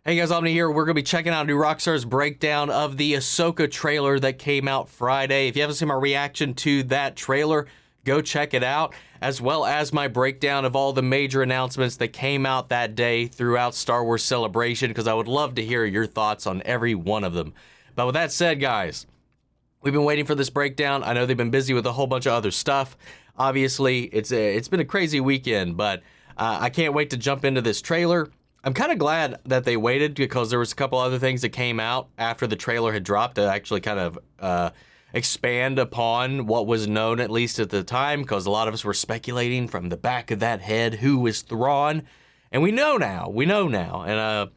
Hey guys, Omni here. We're going to be checking out a new ROCKSTARS breakdown of the Ahsoka trailer that came out Friday. If you haven't seen my reaction to that trailer, go check it out, as well as my breakdown of all the major announcements that came out that day throughout Star Wars Celebration, because I would love to hear your thoughts on every one of them. But with that said, guys, we've been waiting for this breakdown. I know they've been busy with a whole bunch of other stuff. Obviously, it's been a crazy weekend, but I can't wait to jump into this trailer. I'm kind of glad that they waited, because there was a couple other things that came out after the trailer had dropped to actually kind of expand upon what was known, at least at the time, because a lot of us were speculating from the back of that head who was Thrawn, and we know now, and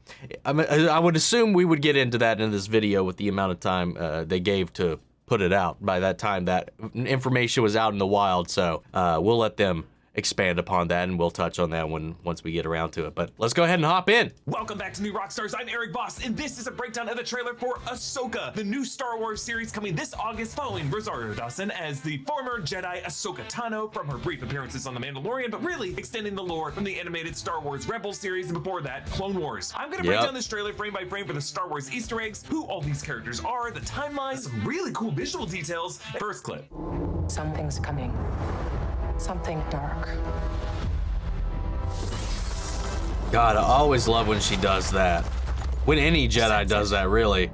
I would assume we would get into that in this video with the amount of time they gave to put it out. By that time, that information was out in the wild, so we'll let them expand upon that, and we'll touch on that once we get around to it. But let's go ahead and hop in. Welcome back to New Rockstars. I'm Eric Voss, and this is a breakdown of the trailer for Ahsoka, the new Star Wars series coming this August, following Rosario Dawson as the former Jedi Ahsoka Tano from her brief appearances on The Mandalorian, but really extending the lore from the animated Star Wars Rebels series, and before that, Clone Wars. I'm gonna break down this trailer frame by frame for the Star Wars Easter eggs, who all these characters are, the timeline, some really cool visual details. First clip. Something's coming. Something dark. God, I always love when she does that. When any Jedi does that, really.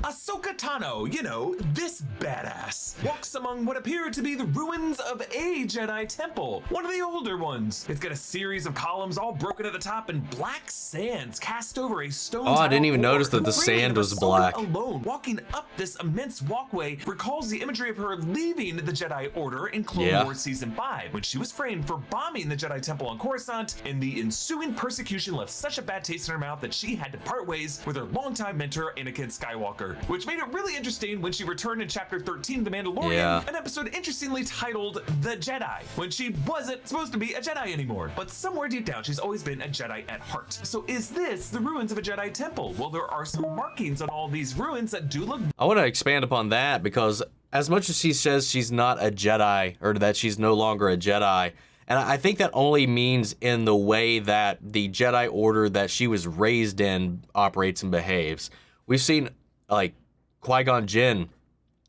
Ahsoka Tano, you know, this badass, walks among what appear to be the ruins of a Jedi temple, one of the older ones. It's got a series of columns all broken at the top and black sands cast over a stone. Oh, I didn't even notice that the sand was black. Alone, walking up this immense walkway recalls the imagery of her leaving the Jedi Order in Clone Wars Season 5, when she was framed for bombing the Jedi Temple on Coruscant, and the ensuing persecution left such a bad taste in her mouth that she had to part ways with her longtime mentor, Anakin Skywalker, which made it really interesting when she returned in Chapter 13 of The Mandalorian, an episode interestingly titled The Jedi, when she wasn't supposed to be a Jedi anymore. But somewhere deep down, she's always been a Jedi at heart. So is this the ruins of a Jedi temple? Well, there are some markings on all these ruins that do look... I want to expand upon that, because as much as she says she's not a Jedi, or that she's no longer a Jedi, and I think that only means in the way that the Jedi Order that she was raised in operates and behaves. We've seen, like, Qui-Gon Jinn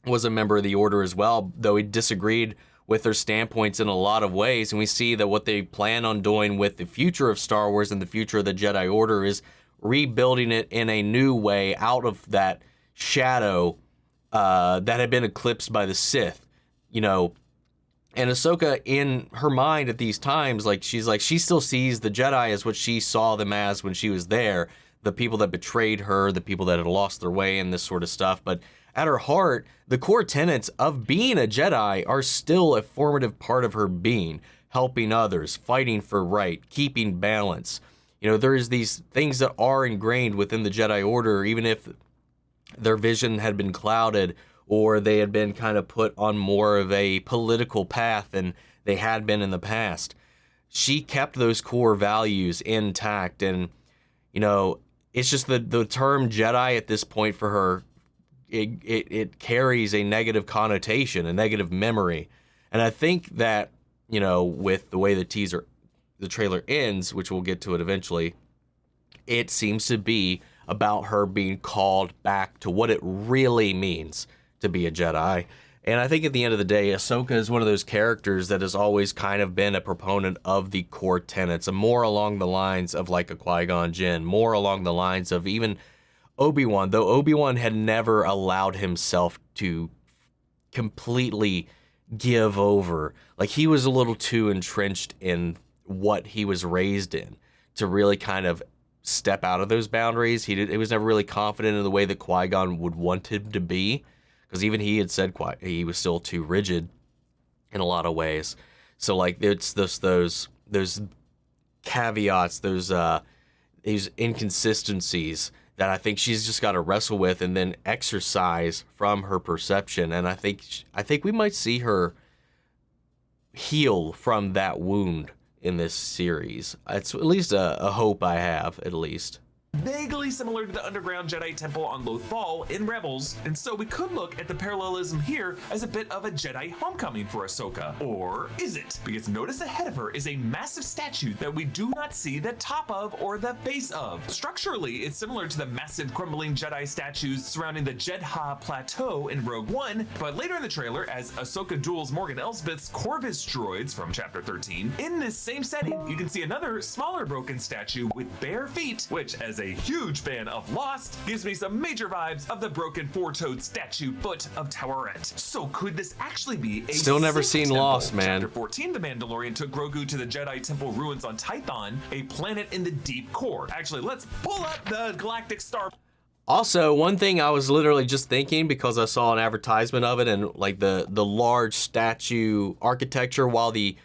was a member of the Order as well, though he disagreed with their standpoints in a lot of ways, and we see that what they plan on doing with the future of Star Wars and the future of the Jedi Order is rebuilding it in a new way out of that shadow that had been eclipsed by the Sith, you know. And Ahsoka, in her mind at these times, she still sees the Jedi as what she saw them as when she was there, the people that betrayed her, the people that had lost their way, and this sort of stuff. But at her heart, the core tenets of being a Jedi are still a formative part of her being, helping others, fighting for right, keeping balance. You know, there's these things that are ingrained within the Jedi Order, even if their vision had been clouded or they had been kind of put on more of a political path than they had been in the past. She kept those core values intact, and, you know, it's just the term Jedi at this point for her, it carries a negative connotation, a negative memory. And I think that, you know, with the way the trailer ends, which we'll get to it eventually, it seems to be about her being called back to what it really means to be a Jedi. And I think at the end of the day, Ahsoka is one of those characters that has always kind of been a proponent of the core tenets, and more along the lines of like a Qui-Gon Jinn, more along the lines of even Obi-Wan, though Obi-Wan had never allowed himself to completely give over. Like, he was a little too entrenched in what he was raised in to really kind of step out of those boundaries. He was never really confident in the way that Qui-Gon would want him to be, because even he had said he was still too rigid in a lot of ways. So, like, it's those caveats, those inconsistencies that I think she's just got to wrestle with and then exercise from her perception. And I think we might see her heal from that wound in this series. It's at least a hope I have, at least. vaguely similar to the underground Jedi temple on Lothal in Rebels, and so we could look at the parallelism here as a bit of a Jedi homecoming for Ahsoka. Or is it? Because notice ahead of her is a massive statue that we do not see the top of or the base of. Structurally, it's similar to the massive crumbling Jedi statues surrounding the Jedha Plateau in Rogue One, but later in the trailer, as Ahsoka duels Morgan Elsbeth's Corvus droids from Chapter 13, in this same setting, you can see another smaller broken statue with bare feet, which, as a huge fan of Lost, gives me some major vibes of the broken four-toed statue foot of Taweret. So could this actually be a Still never Sith seen temple? Lost, man. Chapter 14, The Mandalorian took Grogu to the Jedi Temple ruins on Tython, a planet in the deep core. Actually, let's pull up the Galactic Star. Also, one thing I was literally just thinking, because I saw an advertisement of it and like the large statue architecture, while the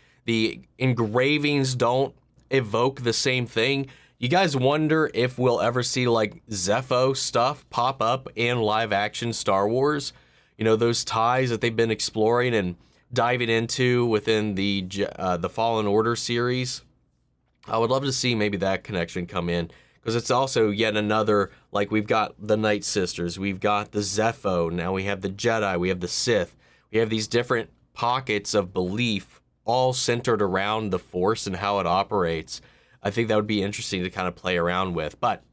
engravings don't evoke the same thing, you guys wonder if we'll ever see like Zepho stuff pop up in live action Star Wars? You know, those ties that they've been exploring and diving into within the Fallen Order series. I would love to see maybe that connection come in, because it's also yet another, like, we've got the Night Sisters, we've got the Zepho, now we have the Jedi, we have the Sith, we have these different pockets of belief all centered around the Force and how it operates. I think that would be interesting to kind of play around with, but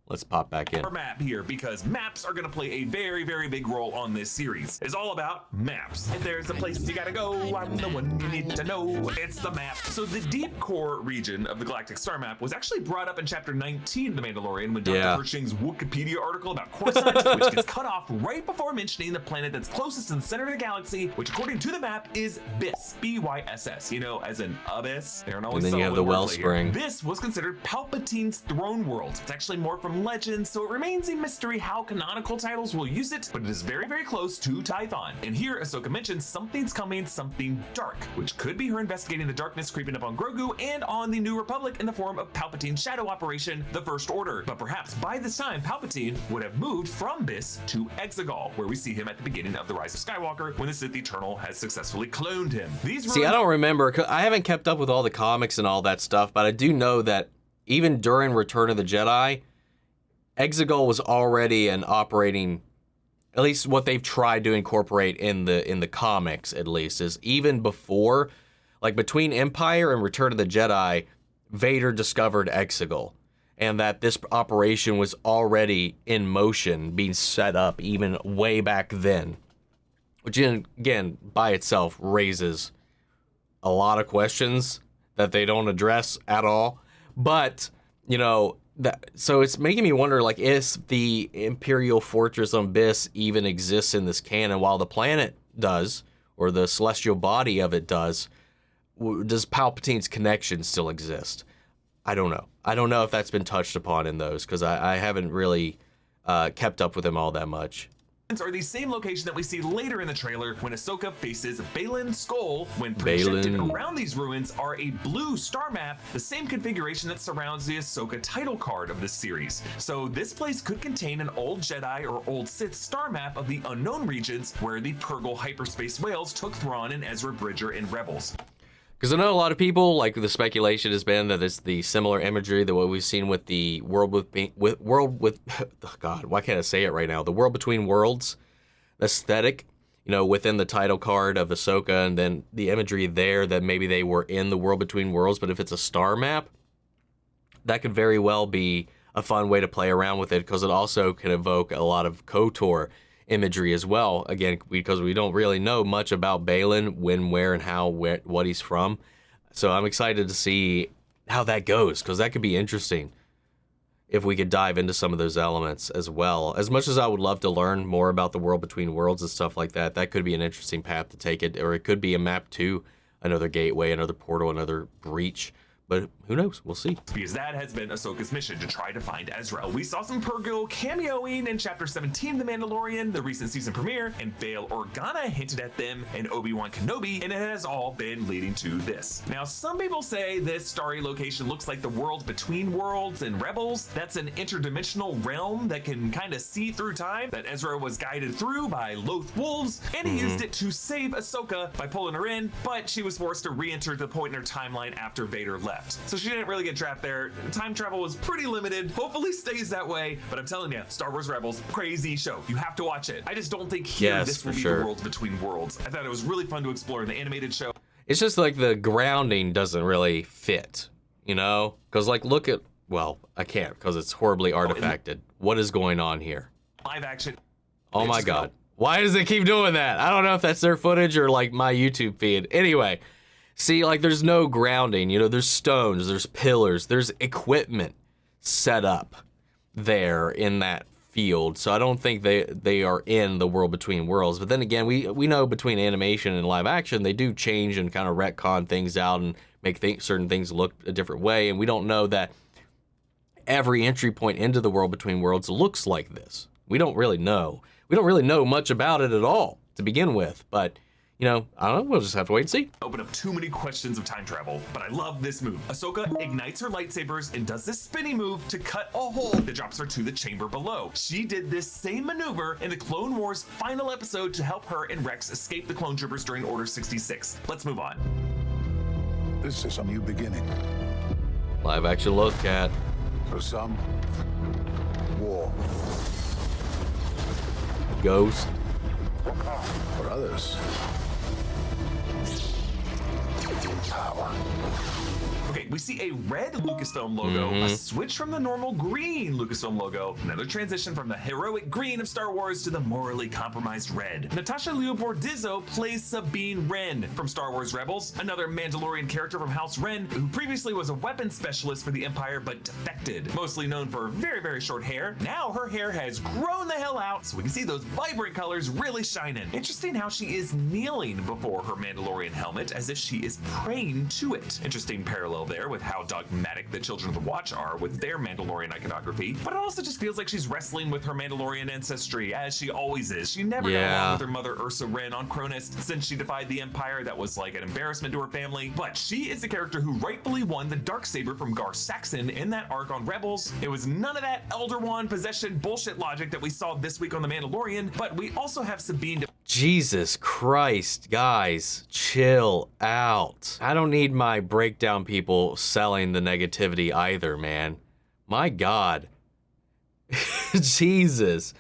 let's pop back in. Our map here, because maps are going to play a very, very big role on this series. It's all about maps. If there's a place you gotta go, I'm the one you need to know. It's the map. So the deep core region of the Galactic Star Map was actually brought up in Chapter 19 of The Mandalorian when Dr. Pershing's Wikipedia article about Coruscant, which gets cut off right before mentioning the planet that's closest to the center of the galaxy, which according to the map is Biss, B-Y-S-S, you know, as an abyss. They aren't always And then you have the wellspring. This was considered Palpatine's throne world. It's actually more from legend, so it remains a mystery how canonical titles will use it, but it is very, very close to Tython. And here, Ahsoka mentions something's coming, something dark, which could be her investigating the darkness creeping up on Grogu and on the New Republic in the form of Palpatine's shadow operation, the First Order. But perhaps by this time, Palpatine would have moved from Biss to Exegol, where we see him at the beginning of The Rise of Skywalker when the Sith Eternal has successfully cloned him. See, I don't remember, 'cause I haven't kept up with all the comics and all that stuff, but I do know that even during Return of the Jedi, Exegol was already an operating, at least what they've tried to incorporate in the comics, at least, is even before, like between Empire and Return of the Jedi, Vader discovered Exegol, and that this operation was already in motion, being set up even way back then, which again by itself raises a lot of questions that they don't address at all. But you know, so it's making me wonder, like, is the Imperial Fortress on Biss even exists in this canon? While the planet does, or the celestial body of it does Palpatine's connection still exist? I don't know. I don't know if that's been touched upon in those, because I haven't really kept up with him all that much. Are the same location that we see later in the trailer when Ahsoka faces Baylan Skoll. When projected around these ruins are a blue star map, the same configuration that surrounds the Ahsoka title card of this series. So this place could contain an old Jedi or old Sith star map of the unknown regions where the Purgle hyperspace whales took Thrawn and Ezra Bridger in Rebels. Because I know a lot of people, like, the speculation has been that it's the similar imagery that what we've seen with the world with God, why can't I say it right now? The World Between Worlds aesthetic, you know, within the title card of Ahsoka, and then the imagery there that maybe they were in the World Between Worlds. But if it's a star map, that could very well be a fun way to play around with it, because it also can evoke a lot of KOTOR imagery as well, again, because we don't really know much about Baylan, when, where, and how, what he's from. So I'm excited to see how that goes, because that could be interesting if we could dive into some of those elements as well. As much as I would love to learn more about the World Between Worlds and stuff like that, that could be an interesting path to take it, or it could be a map to another gateway, another portal, another breach. But who knows? We'll see. Because that has been Ahsoka's mission, to try to find Ezra. We saw some Purgle cameoing in Chapter 17 of The Mandalorian, the recent season premiere, and Bail Organa hinted at them in Obi-Wan Kenobi, and it has all been leading to this. Now, some people say this starry location looks like the World Between Worlds in Rebels. That's an interdimensional realm that can kind of see through time, that Ezra was guided through by Loth Wolves, and he used it to save Ahsoka by pulling her in, but she was forced to re-enter the point in her timeline after Vader left. left. So she didn't really get trapped there. Time travel was pretty limited. Hopefully stays that way. But I'm telling you, Star Wars Rebels, crazy show. You have to watch it. I just don't think here Yes, this will for be sure. the worlds between worlds. I thought it was really fun to explore in the animated show. It's just like the grounding doesn't really fit, you know? Because like, look at, well, I can't because it's horribly artifacted. What is going on here? Live action. Oh my God. Why does it keep doing that? I don't know if that's their footage or like my YouTube feed. Anyway, see, like there's no grounding, you know, there's stones, there's pillars, there's equipment set up there in that field. So I don't think they are in the world between worlds. But then again, we know between animation and live action, they do change and kind of retcon things out and make certain things look a different way. And we don't know that every entry point into the world between worlds looks like this. We don't really know. We don't really know much about it at all to begin with. But, you know, I don't know. We'll just have to wait and see. Open up too many questions of time travel, but I love this move. Ahsoka ignites her lightsabers and does this spinny move to cut a hole that drops her to the chamber below. She did this same maneuver in the Clone Wars final episode to help her and Rex escape the clone troopers during Order 66. Let's move on. This is a new beginning. Live action look at. For some, war. Ghost. For others, power. Okay, we see a red Lucasfilm logo, a switch from the normal green Lucasfilm logo, another transition from the heroic green of Star Wars to the morally compromised red. Natasha Liu Bordizzo plays Sabine Wren from Star Wars Rebels, another Mandalorian character from House Wren, who previously was a weapons specialist for the Empire but defected. Mostly known for very, very short hair, now her hair has grown the hell out so we can see those vibrant colors really shining. Interesting how she is kneeling before her Mandalorian helmet as if she is praying to it. Interesting parallel there with how dogmatic the Children of the Watch are with their Mandalorian iconography, but it also just feels like she's wrestling with her Mandalorian ancestry, as she always is. She never got along with her mother Ursa Wren on Cronus since she defied the Empire. That was like an embarrassment to her family, but she is the character who rightfully won the Darksaber from Gar Saxon in that arc on Rebels. It was none of that Elder Wand possession bullshit logic that we saw this week on The Mandalorian, but we also have Sabine to Jesus Christ, guys, chill out. I don't need my breakdown people selling the negativity either, man. My God. Jesus.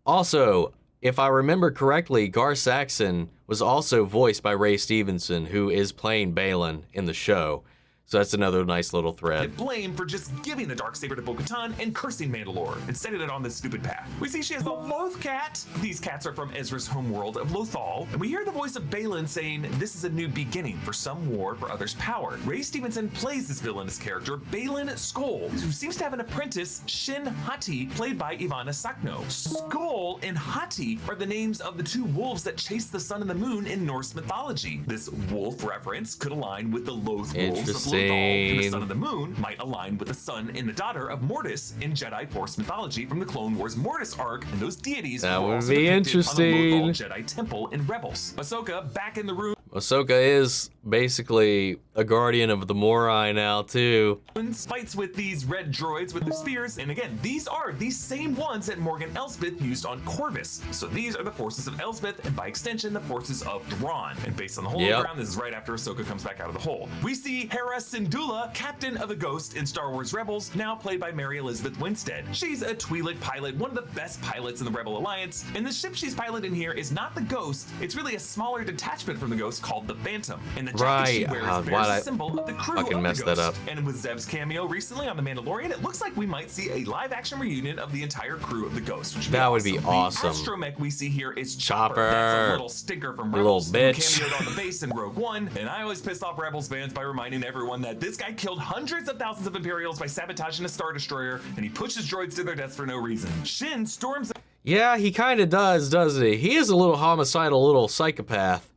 Also, if I remember correctly, Gar Saxon was also voiced by Ray Stevenson, who is playing Balin in the show. So that's another nice little thread. blame for just giving the Darksaber to Bo-Katan and cursing Mandalore and setting it on this stupid path. We see she has a Loth cat. These cats are from Ezra's homeworld of Lothal, and we hear the voice of Balin saying, "This is a new beginning, for some war, for others power." Ray Stevenson plays this villainous character, Balin Skoll, who seems to have an apprentice, Shin Hati, played by Ivana Sakno. Skoll and Hati are the names of the two wolves that chase the sun and the moon in Norse mythology. This wolf reference could align with the Loth wolves of Lothal, and the sun and the moon might align with the son and the daughter of Mortis in Jedi Force mythology from the Clone Wars Mortis arc, and those deities That were would also be depicted interesting. on the Lothal Jedi Temple in Rebels. Ahsoka back in the room. Ahsoka is basically a guardian of the Morai now, too. Fights with these red droids with the spears, and again, these are the same ones that Morgan Elsbeth used on Corvus. So these are the forces of Elsbeth, and by extension, the forces of Thrawn. And based on the hologram, this is right after Ahsoka comes back out of the hole. We see Hera Syndulla, captain of the Ghost in Star Wars Rebels, now played by Mary Elizabeth Winstead. She's a Twi'lek pilot, one of the best pilots in the Rebel Alliance, and the ship she's piloting here is not the Ghost, it's really a smaller detachment from the Ghost called the Phantom. And the jacket she wears bears a symbol of the crew of the Ghost. That up. And with Zeb's cameo recently on The Mandalorian, it looks like we might see a live-action reunion of the entire crew of the Ghost, which would be awesome. The astromech we see here is Chopper. That's a little stinker from Rebels, little bitch, who cameoed on the base in Rogue One. And I always piss off Rebels fans by reminding everyone that this guy killed hundreds of thousands of Imperials by sabotaging a Star Destroyer, and he pushes droids to their deaths for no reason. Shin storms. Yeah, he kind of does, doesn't he? He is a little homicidal little psychopath.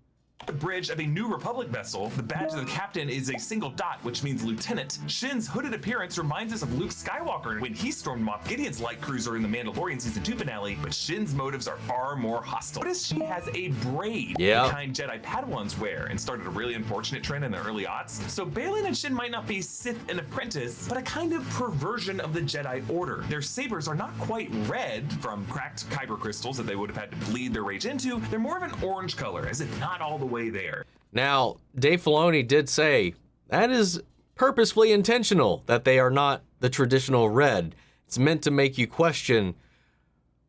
The bridge of a New Republic vessel. The badge of the captain is a single dot, which means lieutenant. Shin's hooded appearance reminds us of Luke Skywalker when he stormed Moff Gideon's light cruiser in the Mandalorian Season 2 finale, but Shin's motives are far more hostile. Notice she has a braid, the kind Jedi Padawans wear, and started a really unfortunate trend in the early aughts. So Balin and Shin might not be Sith and apprentice, but a kind of perversion of the Jedi Order. Their sabers are not quite red from cracked kyber crystals that they would have had to bleed their rage into. They're more of an orange color, as if not all the way there. Now, Dave Filoni did say that is purposefully intentional that they are not the traditional red. It's meant to make you question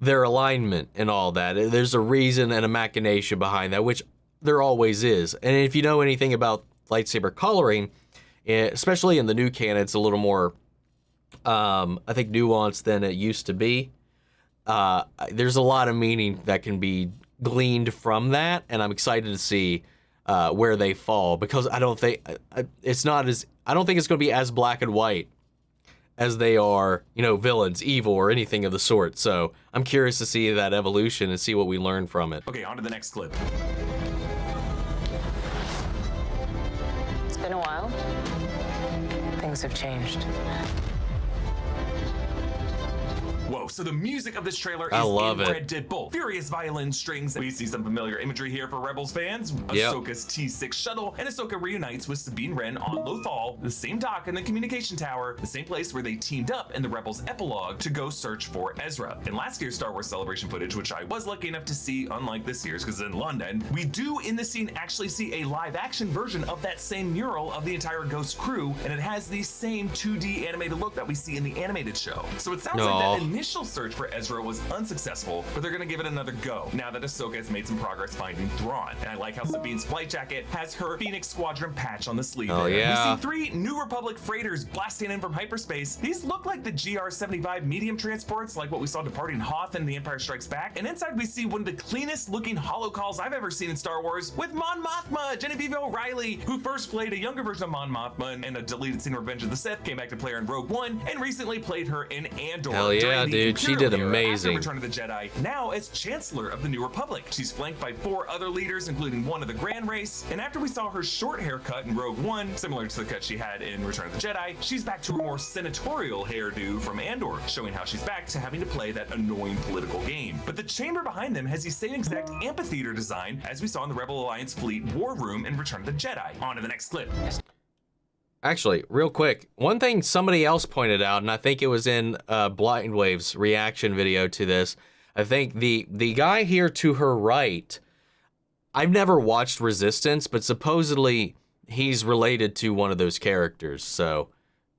their alignment and all that. There's a reason and a machination behind that, which there always is. And if you know anything about lightsaber coloring, especially in the new canon, it's a little more, I think, nuanced than it used to be. There's a lot of meaning that can be gleaned from that, and I'm excited to see where they fall, because I don't think it's going to be as black and white as they are, villains, evil, or anything of the sort. So I'm curious to see that evolution and see what we learn from it. Okay, on to the next clip. It's been a while. Things have changed. Whoa, so the music of this trailer I is love in it. Red Deadbolt. Furious violin strings. We see some familiar imagery here for Rebels fans. Ahsoka's T6 shuttle, and Ahsoka reunites with Sabine Wren on Lothal, the same dock in the communication tower, the same place where they teamed up in the Rebels epilogue to go search for Ezra. In last year's Star Wars Celebration footage, which I was lucky enough to see, unlike this year's because it's in London, we do in the scene actually see a live action version of that same mural of the entire Ghost crew, and it has the same 2D animated look that we see in the animated show. So it sounds like that initial search for Ezra was unsuccessful, but they're gonna give it another go now that Ahsoka has made some progress finding Thrawn. And I like how Sabine's flight jacket has her Phoenix Squadron patch on the sleeve. Oh, there. yeah. We see 3 New Republic freighters blasting in from hyperspace. These look like the GR-75 medium transports, like what we saw departing Hoth in The Empire Strikes Back. And inside we see one of the cleanest looking holocalls I've ever seen in Star Wars, with Mon Mothma, Genevieve O'Reilly, who first played a younger version of Mon Mothma in a deleted scene in Revenge of the Sith, came back to play her in Rogue One, and recently played her in Andor. Hell yeah, dude. She did amazing. Return of the Jedi, now as Chancellor of the New Republic. She's flanked by 4 other leaders, including one of the Grand Race. And after we saw her short haircut in Rogue One, similar to the cut she had in Return of the Jedi, she's back to her more senatorial hairdo from Andor, showing how she's back to having to play that annoying political game. But the chamber behind them has the same exact amphitheater design as we saw in the Rebel Alliance Fleet War Room in Return of the Jedi. On to the next clip. Actually, real quick, one thing somebody else pointed out, and I think it was in Blind Wave's reaction video to this, I think the guy here to her right, I've never watched Resistance, but supposedly he's related to one of those characters, so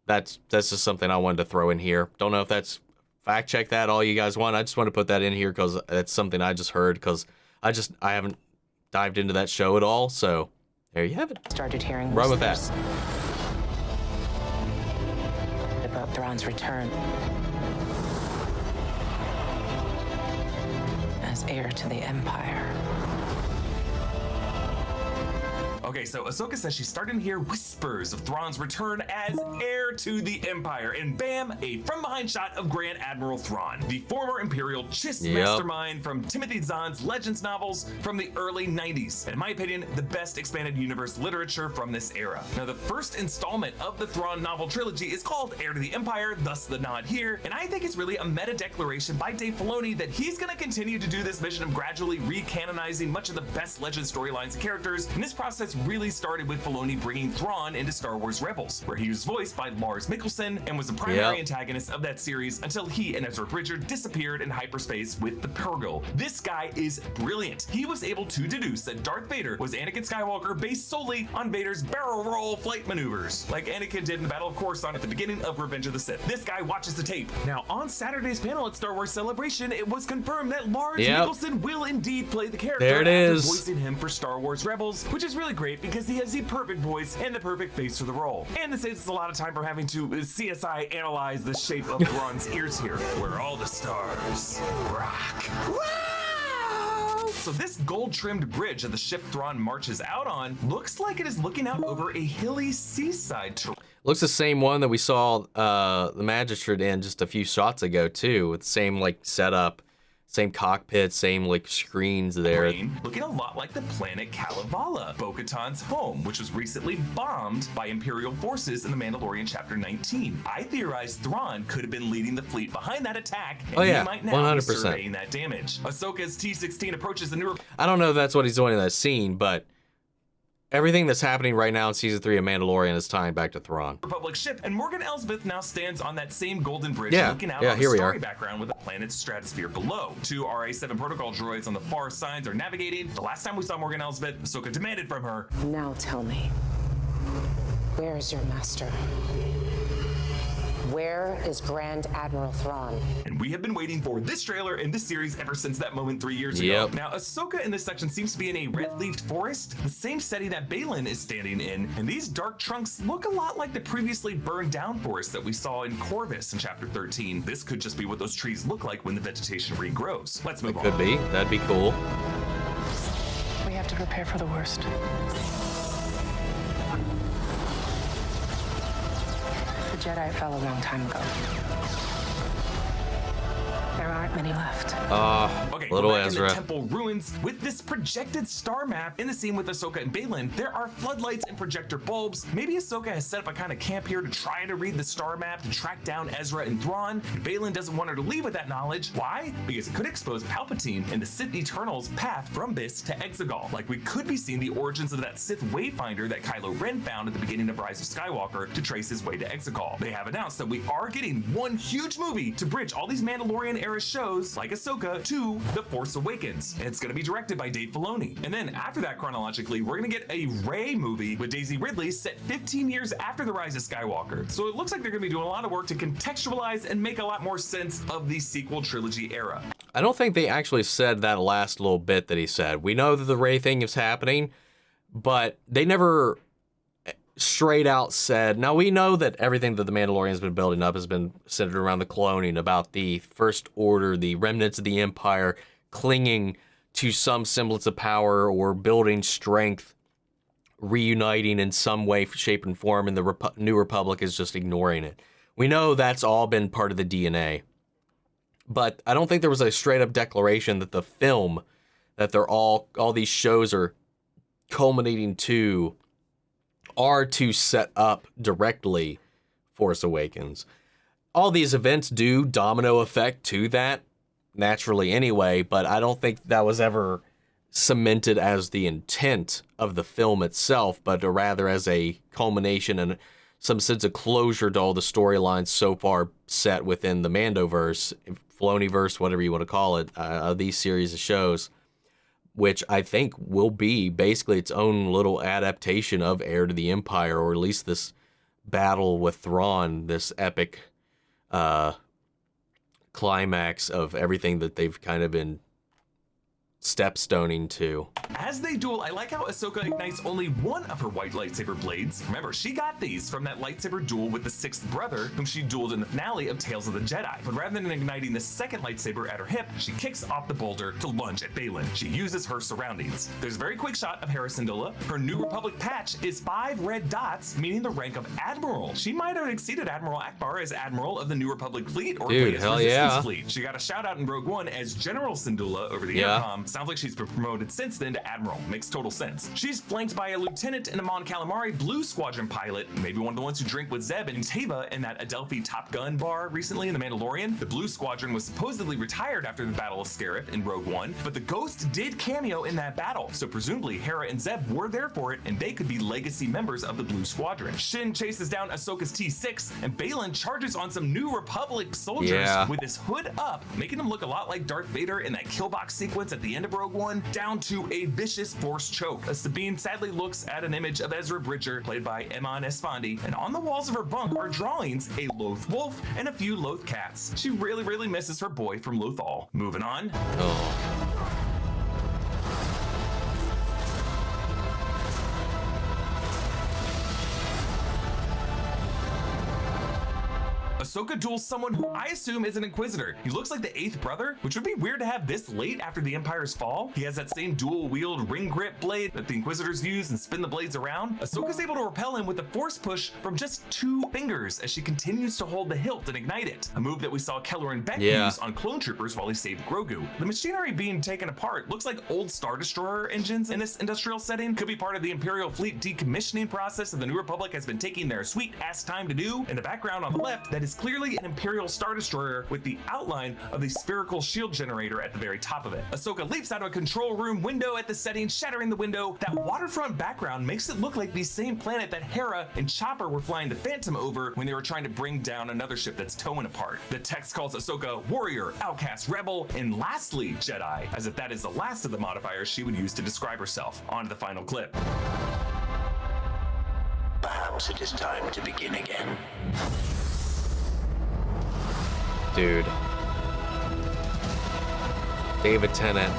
that's just something I wanted to throw in here. Don't know if that's, fact check that all you guys want. I just want to put that in here because that's something I just heard, because I haven't dived into that show at all, so there you have it. Started hearing Run with that. About Thrawn's return as heir to the Empire. Okay, so Ahsoka says she's starting to hear whispers of Thrawn's return as heir to the Empire, and bam, a from-behind shot of Grand Admiral Thrawn, the former Imperial Chiss mastermind from Timothy Zahn's Legends novels from the early 90s. And in my opinion, the best expanded universe literature from this era. Now, the first installment of the Thrawn novel trilogy is called Heir to the Empire, thus the nod here, and I think it's really a meta declaration by Dave Filoni that he's gonna continue to do this mission of gradually recanonizing much of the best Legend storylines and characters, and this process really started with Filoni bringing Thrawn into Star Wars Rebels, where he was voiced by Lars Mikkelsen and was the primary antagonist of that series until he and Ezra Bridger disappeared in hyperspace with the Purrgil. This guy is brilliant. He was able to deduce that Darth Vader was Anakin Skywalker based solely on Vader's barrel roll flight maneuvers, like Anakin did in the Battle of Coruscant at the beginning of Revenge of the Sith. This guy watches the tape. Now, on Saturday's panel at Star Wars Celebration, it was confirmed that Lars Mikkelsen will indeed play the character after voicing him for Star Wars Rebels, which is really great because he has the perfect voice and the perfect face for the role. And this saves us a lot of time from having to CSI analyze the shape of Thrawn's ears here, where all the stars rock. Wow! So this gold-trimmed bridge that the ship Thrawn marches out on looks like it is looking out over a hilly seaside terrain. Looks the same one that we saw the Magistrate in just a few shots ago too, with the same like setup, same cockpit, same like screens there. Looking a lot like the planet Kalevala, Bo-Katan's home, which was recently bombed by Imperial forces in The Mandalorian Chapter 19. I theorize Thrawn could have been leading the fleet behind that attack, and he might now 100%. be surveying that damage. Ahsoka's T-16 approaches the new... I don't know if that's what he's doing in that scene, but everything that's happening right now in Season 3 of Mandalorian is tying back to Thrawn. Republic ship, and Morgan Elsbeth now stands on that same golden bridge looking out on the starry background with the planet's stratosphere below. 2 RA-7 protocol droids on the far sides are navigating. The last time we saw Morgan Elsbeth, Ahsoka demanded from her, Now tell me, Where is your master? Where is Grand Admiral Thrawn? And we have been waiting for this trailer and this series ever since that moment 3 years ago. Now, Ahsoka in this section seems to be in a red-leafed forest, the same setting that Baylan is standing in, and these dark trunks look a lot like the previously burned down forest that we saw in Corvus in Chapter 13. This could just be what those trees look like when the vegetation regrows. Let's move on. Could be. That'd be cool. We have to prepare for the worst. The Jedi fell a long time ago. There aren't many left. Okay, little back Ezra. in the temple ruins with this projected star map in the scene with Ahsoka and Baylan. There are floodlights and projector bulbs. Maybe Ahsoka has set up a kind of camp here to try to read the star map to track down Ezra and Thrawn. Baylan doesn't want her to leave with that knowledge. Why? Because it could expose Palpatine and the Sith Eternal's path from Biss to Exegol. Like, we could be seeing the origins of that Sith Wayfinder that Kylo Ren found at the beginning of Rise of Skywalker to trace his way to Exegol. They have announced that we are getting one huge movie to bridge all these Mandalorian era shows like Ahsoka to The Force Awakens. And it's going to be directed by Dave Filoni. And then after that, chronologically, we're going to get a Rey movie with Daisy Ridley set 15 years after the Rise of Skywalker. So it looks like they're going to be doing a lot of work to contextualize and make a lot more sense of the sequel trilogy era. I don't think they actually said that last little bit that he said. We know that the Rey thing is happening, but they never straight out said, now we know that everything that the Mandalorian's been building up has been centered around the cloning, about the First Order, the remnants of the Empire clinging to some semblance of power or building strength, reuniting in some way, shape, and form, and the New Republic is just ignoring it. We know that's all been part of the DNA. But I don't think there was a straight up declaration that the film, that they're all these shows are culminating to, are to set up directly Force Awakens. All these events do domino effect to that naturally anyway, but I don't think that was ever cemented as the intent of the film itself, but rather as a culmination and some sense of closure to all the storylines so far set within the Mandoverse, Filoniverse, whatever you want to call it, these series of shows, which I think will be basically its own little adaptation of Heir to the Empire, or at least this battle with Thrawn, this epic climax of everything that they've kind of been stepstoning to. As they duel, I like how Ahsoka ignites only one of her white lightsaber blades. Remember, she got these from that lightsaber duel with the sixth brother, whom she dueled in the finale of Tales of the Jedi. But rather than igniting the second lightsaber at her hip, she kicks off the boulder to lunge at Baylan. She uses her surroundings. There's a very quick shot of Hera Syndulla. Her New Republic patch is 5 red dots, meaning the rank of Admiral. She might have exceeded Admiral Akbar as Admiral of the New Republic fleet, or Dude, Leia's hell Resistance yeah. fleet. She got a shout out in Rogue One as General Syndulla over the intercom. Sounds like she's been promoted since then to Admiral. Makes total sense. She's flanked by a lieutenant and a Mon Calamari Blue Squadron pilot, maybe one of the ones who drink with Zeb and Teva in that Adelphi Top Gun bar recently in The Mandalorian. The Blue Squadron was supposedly retired after the Battle of Scarif in Rogue One, but the Ghost did cameo in that battle, so presumably Hera and Zeb were there for it, and they could be legacy members of the Blue Squadron. Shin chases down Ahsoka's T6, and Baylan charges on some New Republic soldiers with his hood up, making him look a lot like Darth Vader in that killbox sequence at the end of Rogue One, down to a vicious force choke. Sabine sadly looks at an image of Ezra Bridger, played by Eman Esfandi, and on the walls of her bunk are drawings, a Loth wolf and a few Loth cats. She really, really misses her boy from Lothal. Moving on. Ahsoka duels someone who I assume is an Inquisitor. He looks like the 8th brother, which would be weird to have this late after the Empire's fall. He has that same dual-wield ring grip blade that the Inquisitors use and spin the blades around. Ahsoka's able to repel him with a force push from just 2 fingers as she continues to hold the hilt and ignite it, a move that we saw Kelleran Beck use on clone troopers while he saved Grogu. The machinery being taken apart looks like old Star Destroyer engines in this industrial setting. Could be part of the Imperial fleet decommissioning process that the New Republic has been taking their sweet-ass time to do. In the background on the left, that is clearly an Imperial Star Destroyer with the outline of the spherical shield generator at the very top of it. Ahsoka leaps out of a control room window at the setting, shattering the window. That waterfront background makes it look like the same planet that Hera and Chopper were flying the Phantom over when they were trying to bring down another ship that's towing apart. The text calls Ahsoka warrior, outcast, rebel, and lastly Jedi, as if that is the last of the modifiers she would use to describe herself. On to the final clip. Battle. Perhaps it is time to begin again. Dude. David Tennant.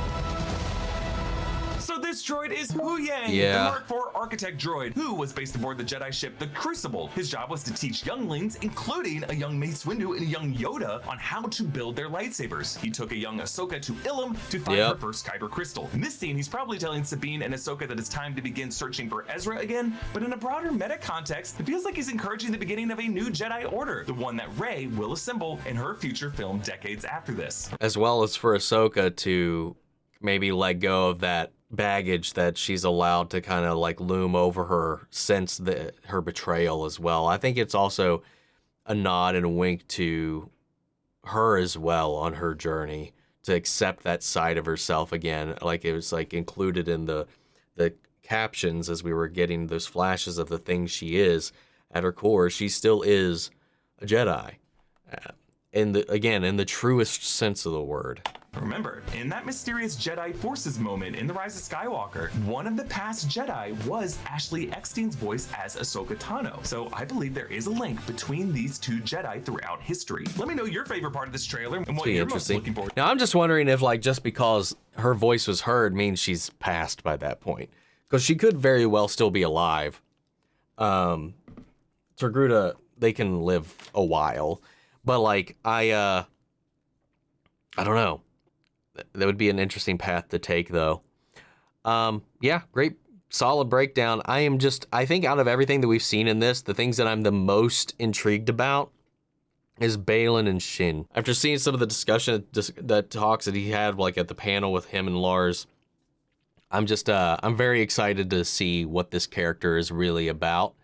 So this droid is Huyang, Yeah. the Mark IV architect droid, who was based aboard the Jedi ship the Crucible. His job was to teach younglings, including a young Mace Windu and a young Yoda, on how to build their lightsabers. He took a young Ahsoka to Ilum to find her first Kyber crystal. In this scene, he's probably telling Sabine and Ahsoka that it's time to begin searching for Ezra again, but in a broader meta context, it feels like he's encouraging the beginning of a new Jedi Order, the one that Rey will assemble in her future film decades after this. As well as for Ahsoka to maybe let go of that baggage that she's allowed to kind of like loom over her since her betrayal as well. I think it's also a nod and a wink to her as well on her journey to accept that side of herself again. Like it was like included in the captions as we were getting those flashes of the things she is. At her core, she still is a Jedi. In the truest sense of the word. Remember, in that mysterious Jedi Forces moment in The Rise of Skywalker, one of the past Jedi was Ashley Eckstein's voice as Ahsoka Tano. So I believe there is a link between these two Jedi throughout history. Let me know your favorite part of this trailer and what you're most looking forward to. Now, I'm just wondering if, like, just because her voice was heard means she's passed by that point. Because she could very well still be alive. Torgruta, they can live a while. But, like, I don't know. That would be an interesting path to take, though. Yeah, great, solid breakdown. I think out of everything that we've seen in this, the things that I'm the most intrigued about is Baylan and Shin. After seeing some of the discussion, that talks that he had, like, at the panel with him and Lars, I'm very excited to see what this character is really about.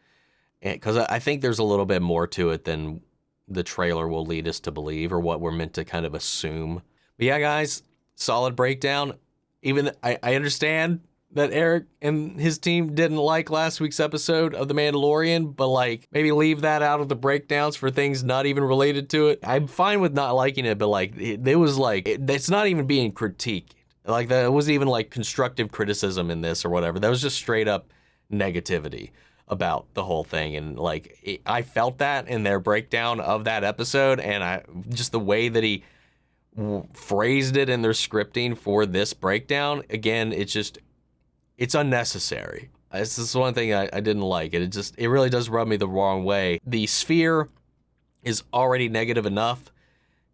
Because I think there's a little bit more to it than the trailer will lead us to believe, or what we're meant to kind of assume. But yeah, guys, solid breakdown. Even I understand that Eric and his team didn't like last week's episode of The Mandalorian, but like maybe leave that out of the breakdowns for things not even related to it. I'm fine with not liking it, but like it was like it's not even being critiqued. Like that, it wasn't even like constructive criticism in this or whatever. That was just straight up negativity about the whole thing. And like I felt that in their breakdown of that episode, and just the way that he phrased it in their scripting for this breakdown, again, it's unnecessary. This is one thing I didn't like. It really does rub me the wrong way. The sphere is already negative enough.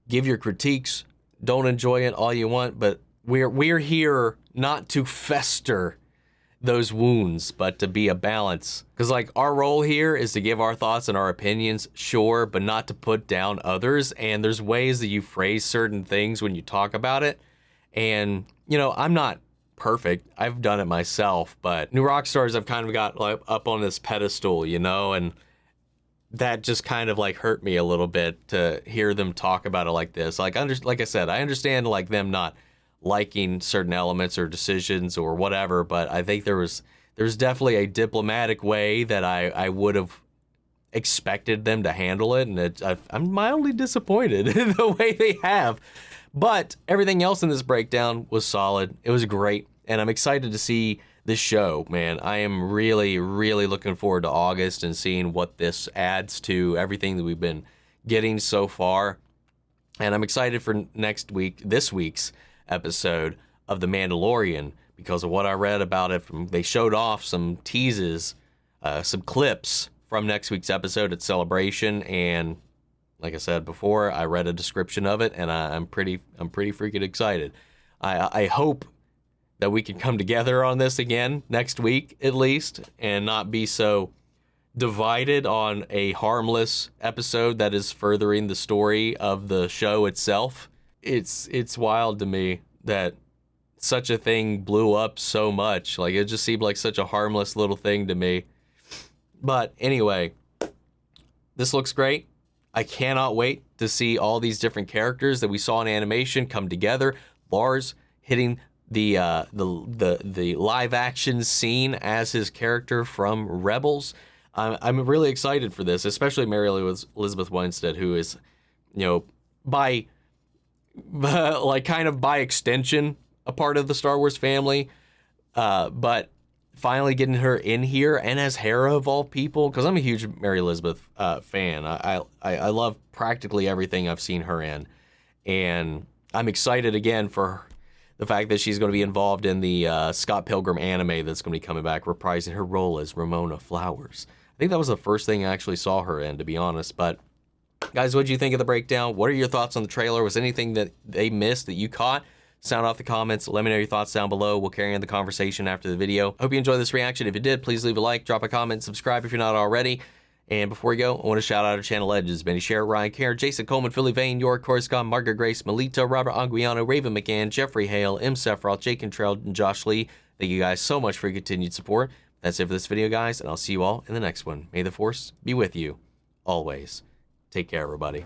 Give your critiques, don't enjoy it all you want, but we're here not to fester those wounds, but to be a balance. Because like our role here is to give our thoughts and our opinions, sure, but not to put down others. And there's ways that you phrase certain things when you talk about it. And, you know, I'm not perfect. I've done it myself, but New Rockstars, I've kind of got like up on this pedestal, you know, and that just kind of like hurt me a little bit to hear them talk about it like this. Like I said, I understand like them not liking certain elements or decisions or whatever, but I think there's definitely a diplomatic way that I would have expected them to handle it, and I'm mildly disappointed in the way they have. But everything else in this breakdown was solid. It was great, and I'm excited to see this show, man. I am really, really looking forward to August and seeing what this adds to everything that we've been getting so far. And I'm excited for this week's episode of The Mandalorian, because of what I read about it. They showed off some teases, some clips from next week's episode at Celebration, and like I said before, I read a description of it, and I'm pretty freaking excited. I hope that we can come together on this again next week at least, and not be so divided on a harmless episode that is furthering the story of the show itself. It's wild to me that such a thing blew up so much. Like, it just seemed like such a harmless little thing to me. But anyway, this looks great. I cannot wait to see all these different characters that we saw in animation come together. Lars hitting the live action scene as his character from Rebels. I'm really excited for this, especially Mary Elizabeth Winstead, who is, you know, by extension, a part of the Star Wars family. But finally getting her in here, and as Hera of all people, because I'm a huge Mary Elizabeth fan. I love practically everything I've seen her in, and I'm excited again for the fact that she's going to be involved in the Scott Pilgrim anime that's going to be coming back, reprising her role as Ramona Flowers. I think that was the first thing I actually saw her in, to be honest. But guys, what did you think of the breakdown? What are your thoughts on the trailer? Was anything that they missed that you caught? Sound off the comments. Let me know your thoughts down below. We'll carry on the conversation after the video. Hope you enjoyed this reaction. If you did, please leave a like, drop a comment, subscribe if you're not already. And before we go, I want to shout out our channel legends: Benny Sher, Ryan Kerr, Jason Coleman, Philly Vane, York Coruscant, Margaret Grace, Melita, Robert Anguiano, Raven McGann, Jeffrey Hale, M. Sephiroth, Jake Cantrell, and Josh Lee. Thank you guys so much for your continued support. That's it for this video, guys, and I'll see you all in the next one. May the Force be with you always. Take care, everybody.